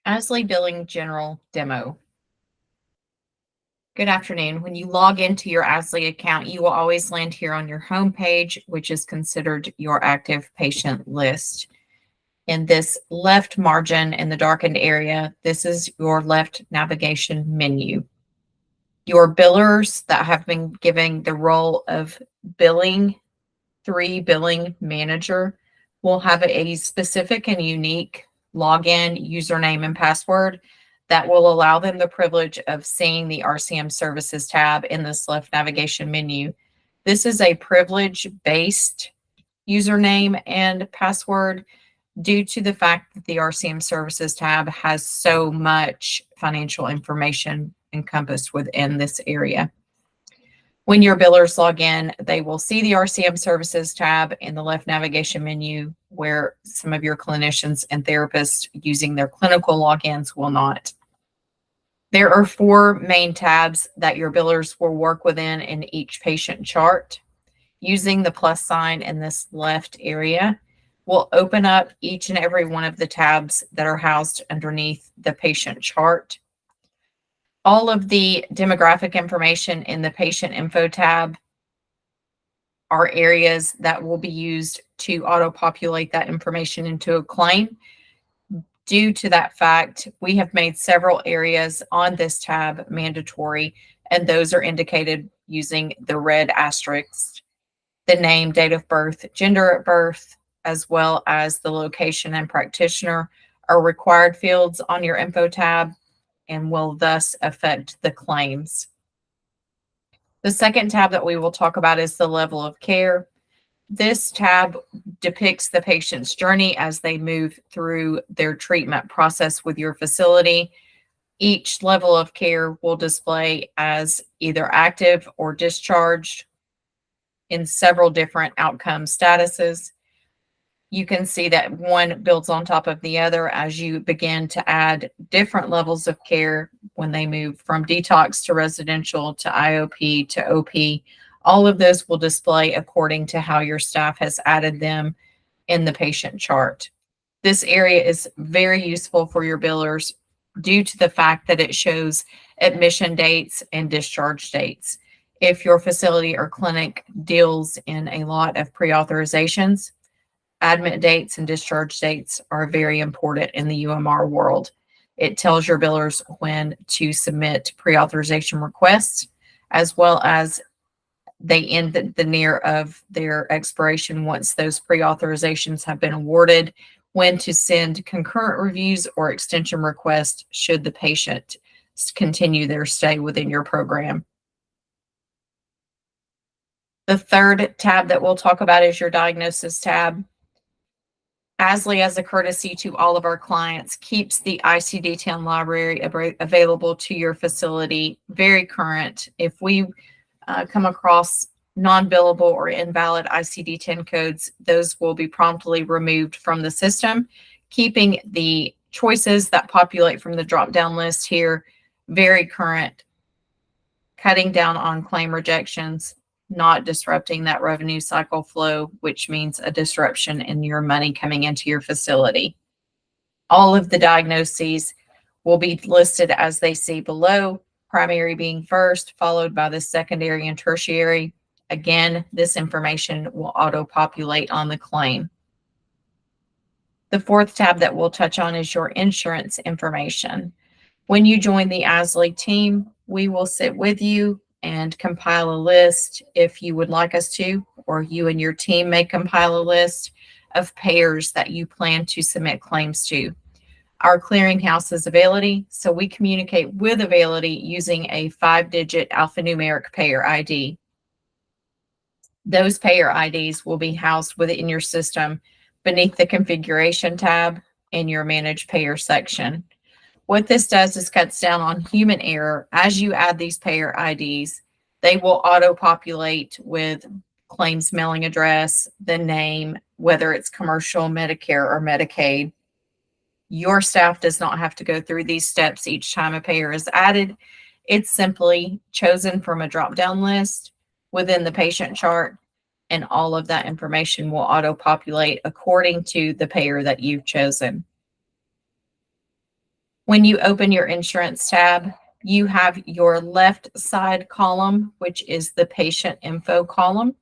AZZLY Billing General Demo. Good afternoon. When you log into your AZZLY account, you will always land here on your home page, which is considered your active patient list. In this left margin in the darkened area, this is your left navigation menu. Your billers that have been given the role of billing 3 billing manager will have a specific and unique login, username, and password that will allow them the privilege of seeing the RCM services tab in this left navigation menu. This is a privilege-based username and password due to the fact that the RCM services tab has so much financial information encompassed within this area. When your billers log in, they will see the RCM services tab in the left navigation menu where some of your clinicians and therapists using their clinical logins will not. There are 4 main tabs that your billers will work within in each patient chart. Using the plus sign in this left area will open up each and every one of the tabs that are housed underneath the patient chart. All of the demographic information in the patient info tab are areas that will be used to auto-populate that information into a claim. Due to that fact, we have made several areas on this tab mandatory, and those are indicated using the red asterisk. The name, date of birth, gender at birth, as well as the location and practitioner are required fields on your info tab and will thus affect the claims. The second tab that we will talk about is the level of care. This tab depicts the patient's journey as they move through their treatment process with your facility. Each level of care will display as either active or discharged in several different outcome statuses. You can see that one builds on top of the other as you begin to add different levels of care when they move from detox to residential to IOP to OP. All of those will display according to how your staff has added them in the patient chart. This area is very useful for your billers due to the fact that it shows admission dates and discharge dates. If your facility or clinic deals in a lot of pre-authorizations, admit dates and discharge dates are very important in the UMR world. It tells your billers when to submit pre-authorization requests, as well as they end the near of their expiration once those pre-authorizations have been awarded, when to send concurrent reviews or extension requests should the patient continue their stay within your program. The third tab that we'll talk about is your diagnosis tab. AZZLY, as a courtesy to all of our clients, keeps the ICD-10 library available to your facility very current. If we come across non-billable or invalid ICD-10 codes, those will be promptly removed from the system, keeping the choices that populate from the drop-down list here very current, cutting down on claim rejections, not disrupting that revenue cycle flow, which means a disruption in your money coming into your facility. All of the diagnoses will be listed as they see below, primary being first, followed by the secondary and tertiary. Again, this information will auto-populate on the claim. The fourth tab that we'll touch on is your insurance information. When you join the AZZLY team, we will sit with you and compile a list if you would like us to, or you and your team may compile a list of payers that you plan to submit claims to. Our clearinghouse is Availity, so we communicate with Availity using a 5-digit alphanumeric payer ID. Those payer IDs will be housed within your system beneath the configuration tab in your manage payer section. What this does is cuts down on human error. As you add these payer IDs, they will auto-populate with claims mailing address, the name, whether it's commercial, Medicare, or Medicaid. Your staff does not have to go through these steps each time a payer is added. It's simply chosen from a drop-down list within the patient chart, and all of that information will auto-populate according to the payer that you've chosen. When you open your insurance tab, you have your left side column, which is the patient info column.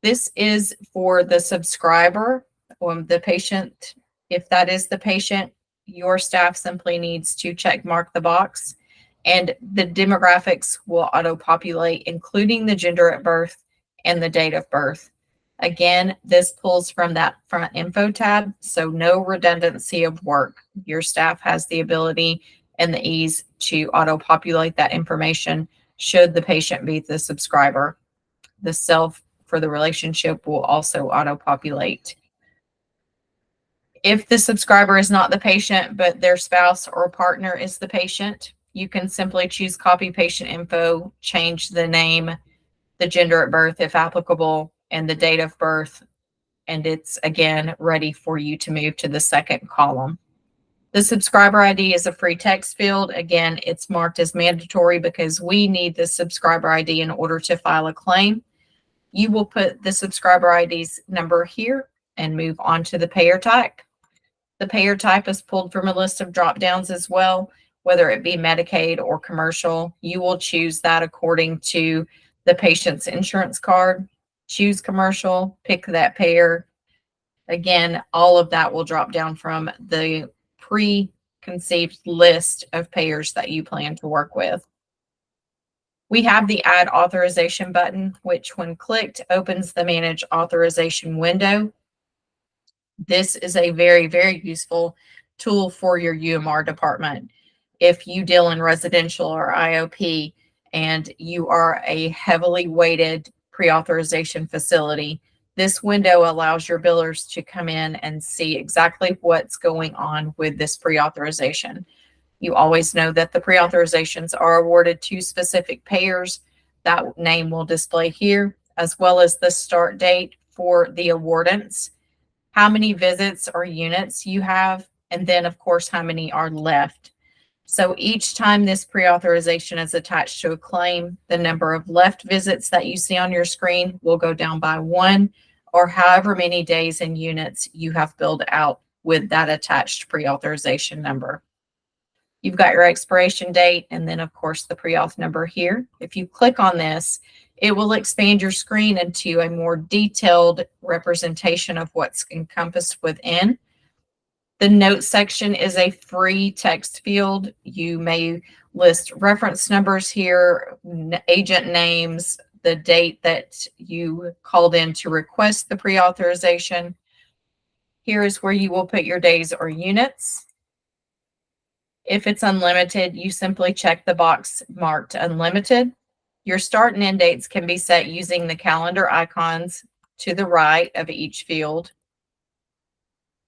This is for the subscriber or the patient. If that is the patient, your staff simply needs to check mark the box, and the demographics will auto-populate, including the gender at birth and the date of birth. Again, this pulls from that front info tab, so no redundancy of work. Your staff has the ability and the ease to auto-populate that information should the patient be the subscriber. The self for the relationship will also auto-populate. If the subscriber is not the patient, but their spouse or partner is the patient, you can simply choose copy patient info, change the name, the gender at birth if applicable, and the date of birth, and it's again ready for you to move to the second column. The subscriber ID is a free text field. Again, it's marked as mandatory because we need the subscriber ID in order to file a claim. You will put the subscriber ID's number here and move on to the payer type. The payer type is pulled from a list of drop downs as well, whether it be Medicaid or commercial. You will choose that according to the patient's insurance card. Choose commercial, pick that payer. Again, all of that will drop down from the preconceived list of payers that you plan to work with. We have the Add Authorization button, which when clicked opens the Manage Authorization window. This is a very, very useful tool for your UMR department. If you deal in residential or IOP and you are a heavily weighted pre-authorization facility, this window allows your billers to come in and see exactly what's going on with this pre-authorization. You always know that the pre-authorizations are awarded to specific payers. That name will display here, as well as the start date for the awardance, how many visits or units you have, and then of course, how many are left. So each time this pre-authorization is attached to a claim, the number of left visits that you see on your screen will go down by 1, or however many days and units you have billed out with that attached pre-authorization number. You've got your expiration date, and then of course the pre-auth number here. If you click on this, it will expand your screen into a more detailed representation of what's encompassed within. The notes section is a free text field. You may list reference numbers here, agent names, the date that you called in to request the pre-authorization. Here is where you will put your days or units. If it's unlimited, you simply check the box marked unlimited. Your start and end dates can be set using the calendar icons to the right of each field.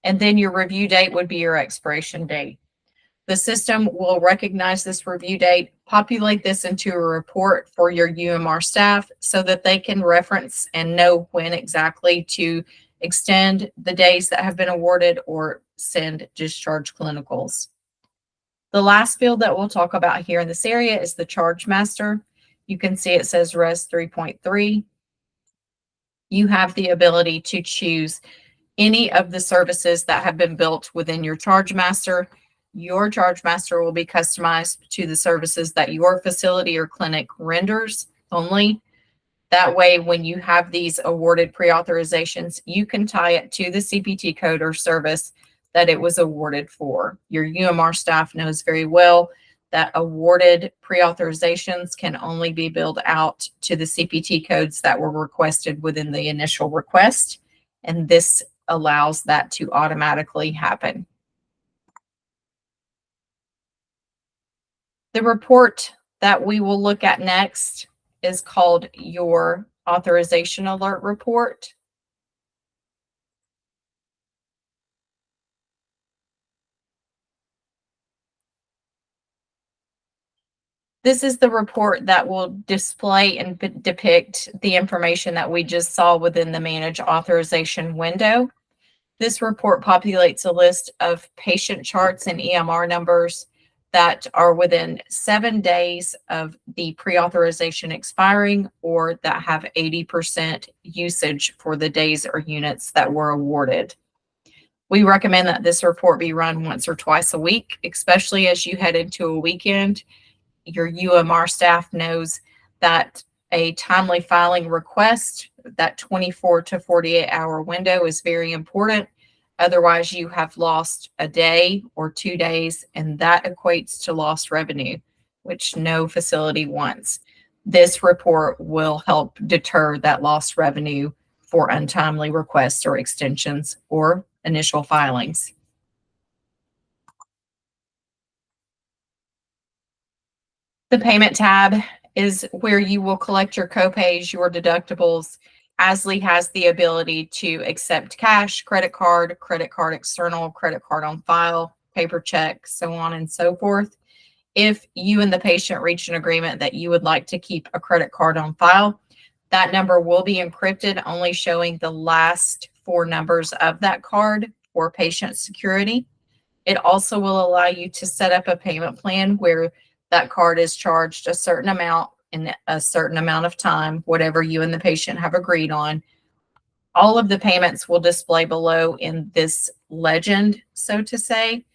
And then your review date would be your expiration date. The system will recognize this review date, populate this into a report for your UMR staff so that they can reference and know when exactly to extend the days that have been awarded or send discharge clinicals. The last field that we'll talk about here in this area is the charge master. You can see it says Res 3.3. You have the ability to choose any of the services that have been built within your charge master. Your charge master will be customized to the services that your facility or clinic renders only. That way, when you have these awarded pre-authorizations, you can tie it to the CPT code or service that it was awarded for. Your UMR staff knows very well that awarded pre-authorizations can only be billed out to the CPT codes that were requested within the initial request, and this allows that to automatically happen. The report that we will look at next is called your authorization alert report. This is the report that will display and depict the information that we just saw within the Manage Authorization window. This report populates a list of patient charts and EMR numbers that are within 7 days of the pre-authorization expiring or that have 80% usage for the days or units that were awarded. We recommend that this report be run once or twice a week, especially as you head into a weekend. Your UMR staff knows that a timely filing request, that 24 to 48-hour window, is very important. Otherwise, you have lost a day or 2 days, and that equates to lost revenue, which no facility wants. This report will help deter that lost revenue for untimely requests or extensions or initial filings. The payment tab is where you will collect your copays, your deductibles. AZZLY has the ability to accept cash, credit card external, credit card on file, paper check, so on and so forth. If you and the patient reach an agreement that you would like to keep a credit card on file, that number will be encrypted, only showing the last four numbers of that card for patient security. It also will allow you to set up a payment plan where that card is charged a certain amount in a certain amount of time, whatever you and the patient have agreed on. All of the payments will display below in this legend, so to say,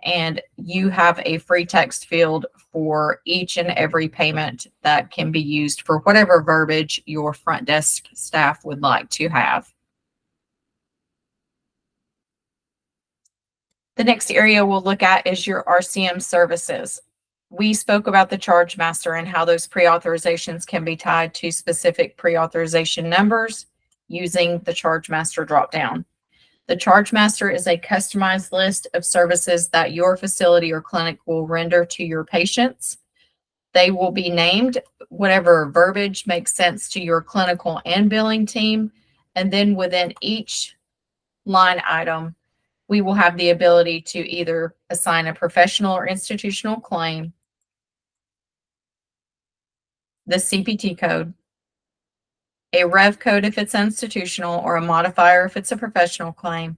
and you have a free text field for each and every payment that can be used for whatever verbiage your front desk staff would like to have. The next area we'll look at is your RCM services. We spoke about the charge master and how those pre-authorizations can be tied to specific pre-authorization numbers using the charge master dropdown. The charge master is a customized list of services that your facility or clinic will render to your patients. They will be named whatever verbiage makes sense to your clinical and billing team. And then within each line item, we will have the ability to either assign a professional or institutional claim, the CPT code, a rev code if it's institutional, or a modifier if it's a professional claim,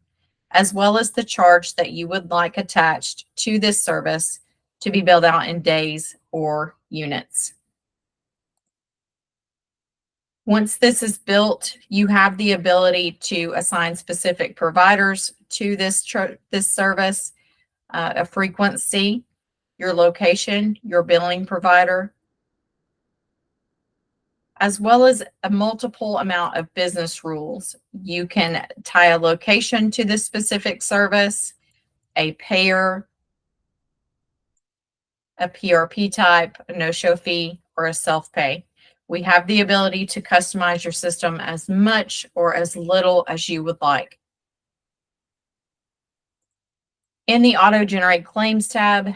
as well as the charge that you would like attached to this service to be billed out in days or units. Once this is built, you have the ability to assign specific providers to this service, a frequency, your location, your billing provider, as well as a multiple amount of business rules. You can tie a location to this specific service, a payer, a PRP type, a no-show fee, or a self-pay. We have the ability to customize your system as much or as little as you would like. In the auto generate claims tab,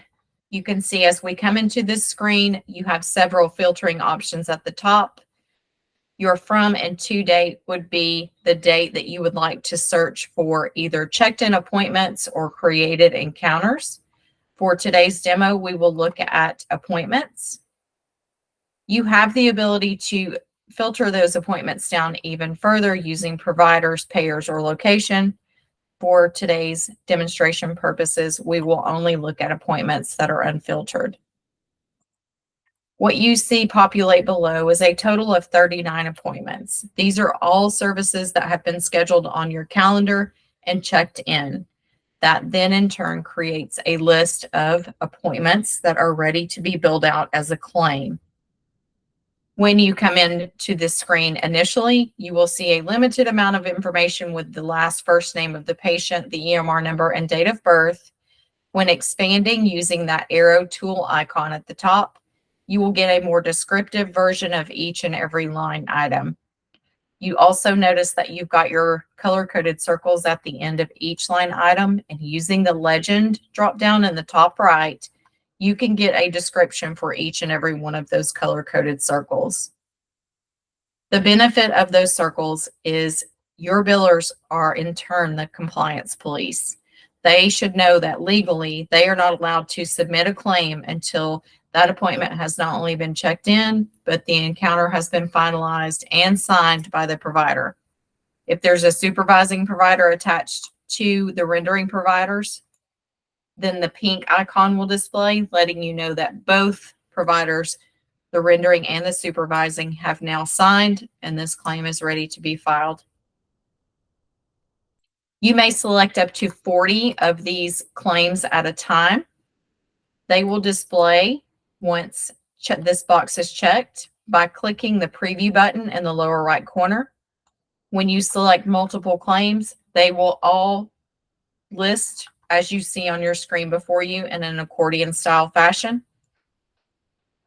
you can see as we come into this screen, you have several filtering options at the top. Your from and to date would be the date that you would like to search for either checked-in appointments or created encounters. For today's demo, we will look at appointments. You have the ability to filter those appointments down even further using providers, payers, or location. For today's demonstration purposes, we will only look at appointments that are unfiltered. What you see populate below is a total of 39 appointments. These are all services that have been scheduled on your calendar and checked in. That then in turn creates a list of appointments that are ready to be billed out as a claim. When you come into this screen initially, you will see a limited amount of information with the last first name of the patient, the EMR number, and date of birth. When expanding using that arrow tool icon at the top, you will get a more descriptive version of each and every line item. You also notice that you've got your color-coded circles at the end of each line item, and using the legend drop down in the top right, you can get a description for each and every one of those color-coded circles. The benefit of those circles is your billers are in turn the compliance police. They should know that legally they are not allowed to submit a claim until that appointment has not only been checked in, but the encounter has been finalized and signed by the provider. If there's a supervising provider attached to the rendering providers, then the pink icon will display, letting you know that both providers, the rendering and the supervising, have now signed, and this claim is ready to be filed. You may select up to 40 of these claims at a time. They will display once this box is checked by clicking the preview button in the lower right corner. When you select multiple claims, they will all list as you see on your screen before you in an accordion style fashion.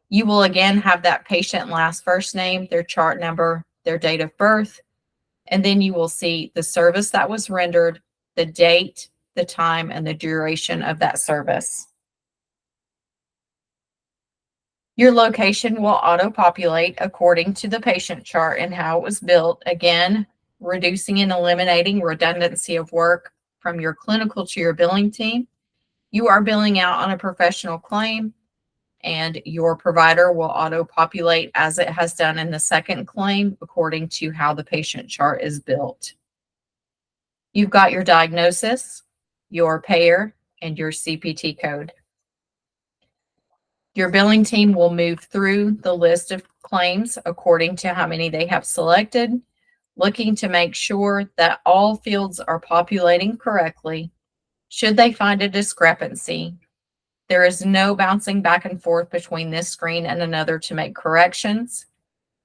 You will again have that patient last first name, their chart number, their date of birth, and then you will see the service that was rendered, the date, the time, and the duration of that service. Your location will auto-populate according to the patient chart and how it was built, again, reducing and eliminating redundancy of work from your clinical to your billing team. You are billing out on a professional claim, and your provider will auto-populate as it has done in the second claim according to how the patient chart is built. You've got your diagnosis, your payer, and your CPT code. Your billing team will move through the list of claims according to how many they have selected, looking to make sure that all fields are populating correctly. Should they find a discrepancy, there is no bouncing back and forth between this screen and another to make corrections.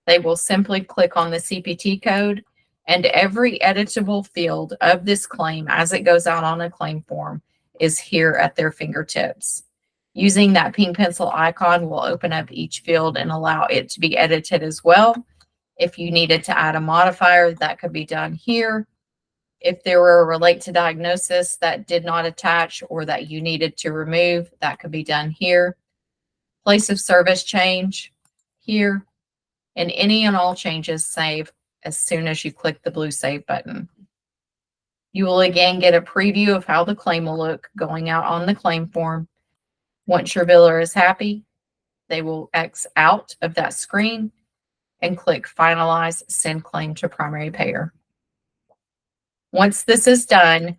They will simply click on the CPT code, and every editable field of this claim as it goes out on a claim form is here at their fingertips. Using that pink pencil icon will open up each field and allow it to be edited as well. If you needed to add a modifier, that could be done here. If there were a relate to diagnosis that did not attach or that you needed to remove, that could be done here. Place of service change here, and any and all changes save as soon as you click the blue save button. You will again get a preview of how the claim will look going out on the claim form. Once your biller is happy, they will X out of that screen and click Finalize, Send Claim to Primary Payer. Once this is done,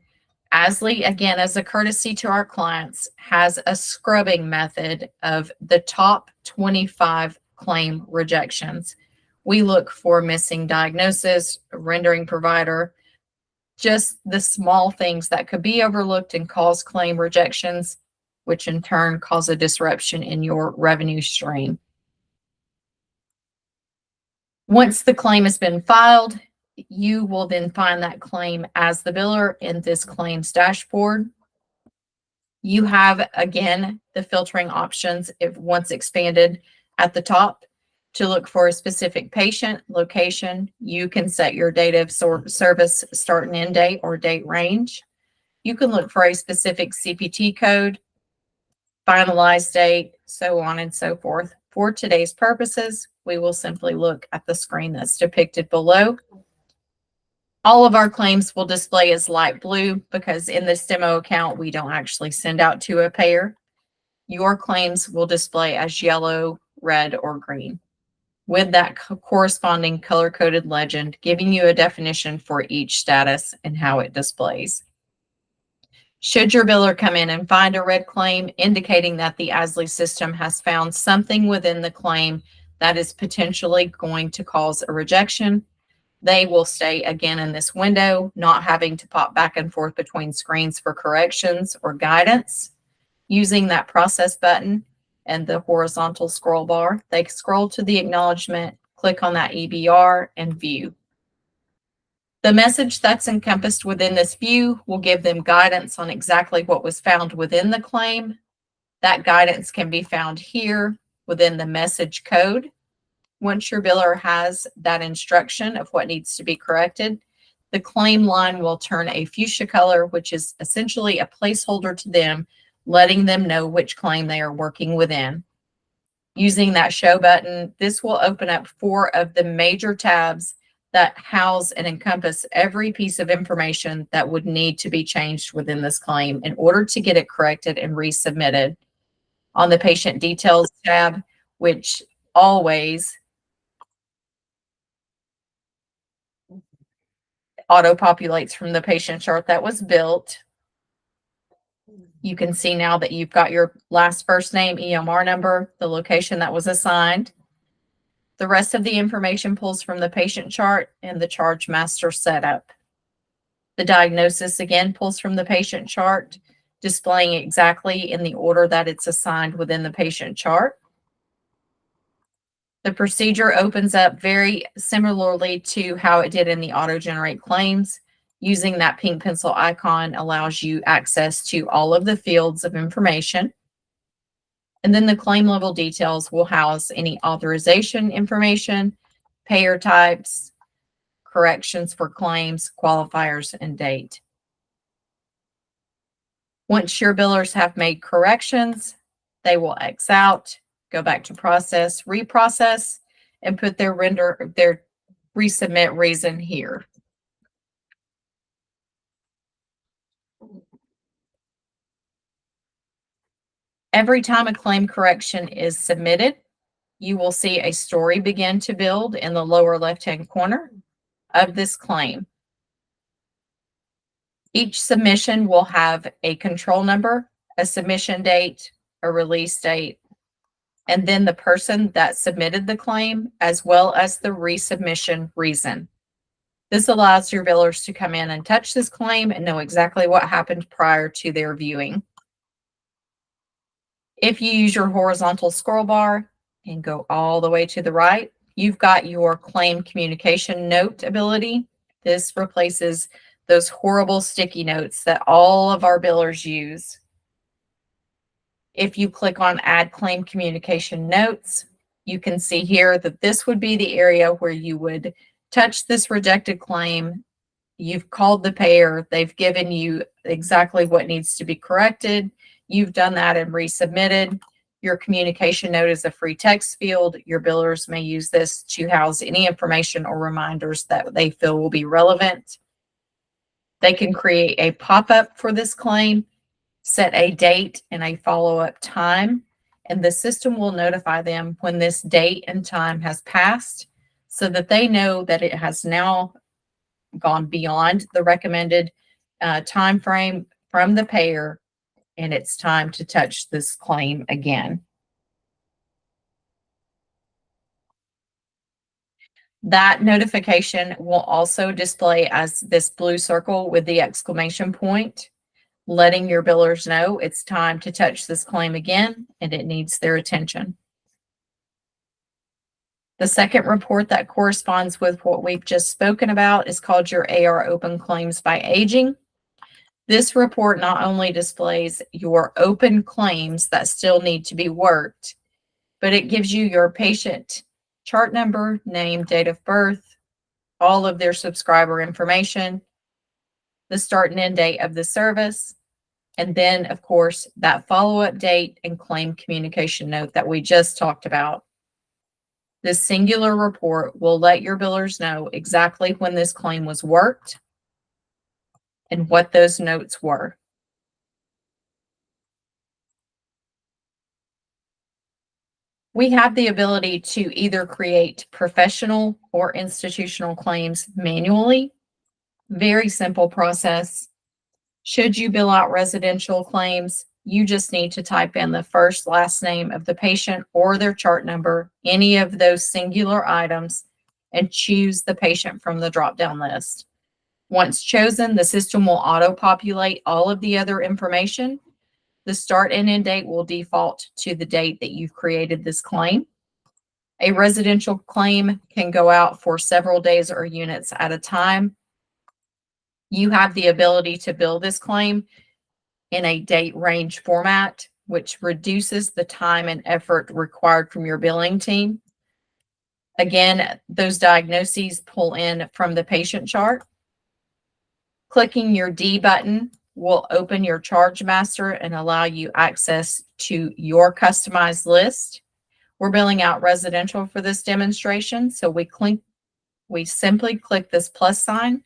AZZLY, again, as a courtesy to our clients, has a scrubbing method of the top 25 claim rejections. We look for missing diagnosis, rendering provider, just the small things that could be overlooked and cause claim rejections, which in turn cause a disruption in your revenue stream. Once the claim has been filed, you will then find that claim as the biller in this claims dashboard. You have, again, the filtering options if once expanded at the top to look for a specific patient, location. You can set your date of service start and end date or date range. You can look for a specific CPT code, finalized date, so on and so forth. For today's purposes, we will simply look at the screen that's depicted below. All of our claims will display as light blue because in this demo account, we don't actually send out to a payer. Your claims will display as yellow, red, or green with that corresponding color-coded legend giving you a definition for each status and how it displays. Should your biller come in and find a red claim indicating that the AZZLY system has found something within the claim that is potentially going to cause a rejection, they will stay again in this window, not having to pop back and forth between screens for corrections or guidance. Using that process button and the horizontal scroll bar, they scroll to the acknowledgement, click on that EBR, and view. The message that's encompassed within this view will give them guidance on exactly what was found within the claim. That guidance can be found here within the message code. Once your biller has that instruction of what needs to be corrected, the claim line will turn a fuchsia color, which is essentially a placeholder to them, letting them know which claim they are working within. Using that show button, this will open up 4 of the major tabs that house and encompass every piece of information that would need to be changed within this claim in order to get it corrected and resubmitted. On the patient details tab, which always auto-populates from the patient chart that was built. You can see now that you've got your last first name, EMR number, the location that was assigned. The rest of the information pulls from the patient chart and the charge master setup. The diagnosis again pulls from the patient chart, displaying exactly in the order that it's assigned within the patient chart. The procedure opens up very similarly to how it did in the auto-generate claims. Using that pink pencil icon allows you access to all of the fields of information. And then the claim level details will house any authorization information, payer types, corrections for claims, qualifiers, and date. Once your billers have made corrections, they will X out, go back to process, reprocess, and put their resubmit reason here. Every time a claim correction is submitted, you will see a story begin to build in the lower left-hand corner of this claim. Each submission will have a control number, a submission date, a release date, and then the person that submitted the claim, as well as the resubmission reason. This allows your billers to come in and touch this claim and know exactly what happened prior to their viewing. If you use your horizontal scroll bar and go all the way to the right, you've got your claim communication note ability. This replaces those horrible sticky notes that all of our billers use. If you click on Add Claim Communication Notes, you can see here that this would be the area where you would touch this rejected claim. You've called the payer. They've given you exactly what needs to be corrected. You've done that and resubmitted. Your communication note is a free text field. Your billers may use this to house any information or reminders that they feel will be relevant. They can create a pop-up for this claim, set a date and a follow-up time, and the system will notify them when this date and time has passed so that they know that it has now gone beyond the recommended time frame from the payer, and it's time to touch this claim again. That notification will also display as this blue circle with the exclamation point, letting your billers know it's time to touch this claim again and it needs their attention. The second report that corresponds with what we've just spoken about is called your AR Open Claims by Aging. This report not only displays your open claims that still need to be worked, but it gives you your patient chart number, name, date of birth, all of their subscriber information, the start and end date of the service, and then, of course, that follow-up date and claim communication note that we just talked about. This singular report will let your billers know exactly when this claim was worked and what those notes were. We have the ability to either create professional or institutional claims manually. Very simple process. Should you bill out residential claims, you just need to type in the first, last name of the patient or their chart number, any of those singular items, and choose the patient from the drop-down list. Once chosen, the system will auto-populate all of the other information. The start and end date will default to the date that you've created this claim. A residential claim can go out for several days or units at a time. You have the ability to bill this claim in a date range format, which reduces the time and effort required from your billing team. Again, those diagnoses pull in from the patient chart. Clicking your D button will open your charge master and allow you access to your customized list. We're billing out residential for this demonstration, so we simply click this plus sign,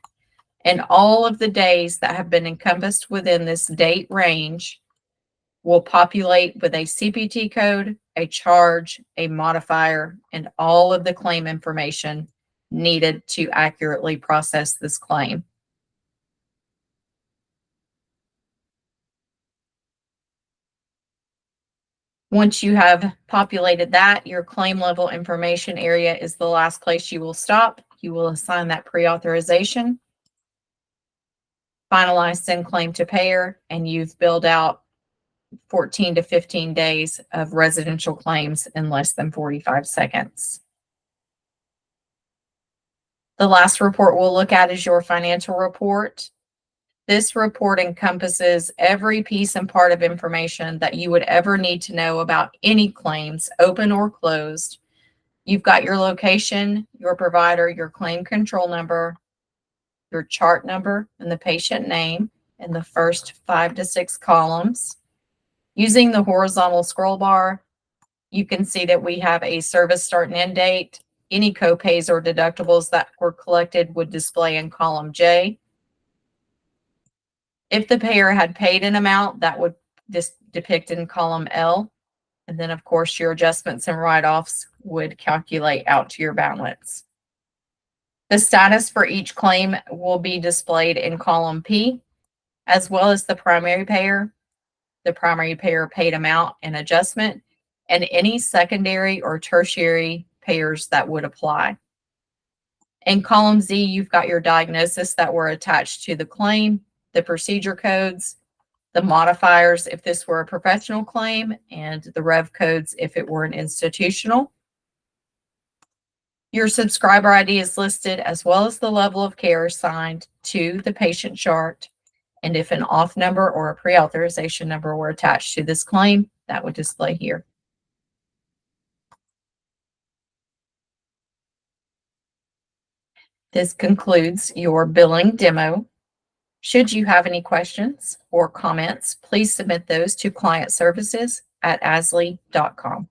and all of the days that have been encompassed within this date range will populate with a CPT code, a charge, a modifier, and all of the claim information needed to accurately process this claim. Once you have populated that, your claim level information area is the last place you will stop. You will assign that pre-authorization. finalize, send claim to payer, and you've billed out 14 to 15 days of residential claims in less than 45 seconds. The last report we'll look at is your financial report. This report encompasses every piece and part of information that you would ever need to know about any claims, open or closed. You've got your location, your provider, your claim control number, your chart number, and the patient name in the first 5 to 6 columns. Using the horizontal scroll bar, you can see that we have a service start and end date. Any copays or deductibles that were collected would display in column J. If the payer had paid an amount, that would depict in column L. And then, of course, your adjustments and write-offs would calculate out to your balance. The status for each claim will be displayed in column P, as well as the primary payer paid amount and adjustment, and any secondary or tertiary payers that would apply. In column Z, you've got your diagnosis that were attached to the claim, the procedure codes, the modifiers if this were a professional claim, and the rev codes if it were an institutional. Your subscriber ID is listed, as well as the level of care assigned to the patient chart. And if an auth number or a pre-authorization number were attached to this claim, that would display here. This concludes your billing demo. Should you have any questions or comments, please submit those to clientservices@AZZLY.com.